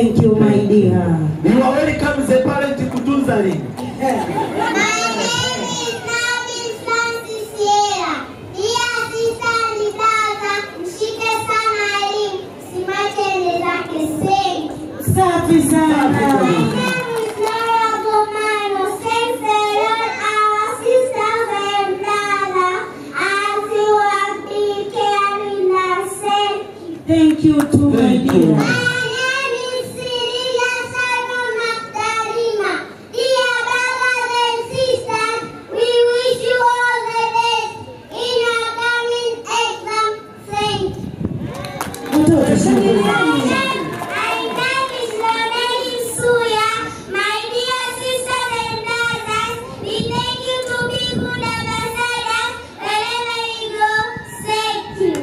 Thank you, my dear. You are welcome the parent kutunza lini. Safi sana. Thank you too, my dear. My name is Cecilia Simon Magdalena. Dear brothers and sisters, we wish you all the best in your coming exam. Thank you. My name is Lorraine Suya. My dear sisters and brothers, we thank you to be good ambassadors wherever you go. Thank you.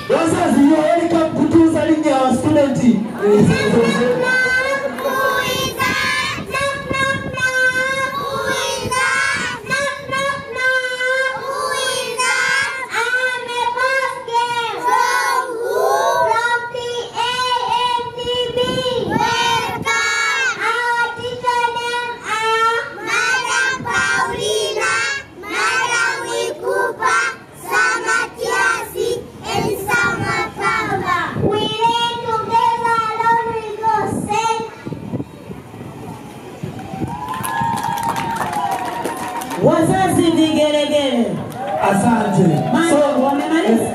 Wazazi, you are welcome kutunza lini ya student. Wazazi vigelegele. Asante. So, wamemaliza?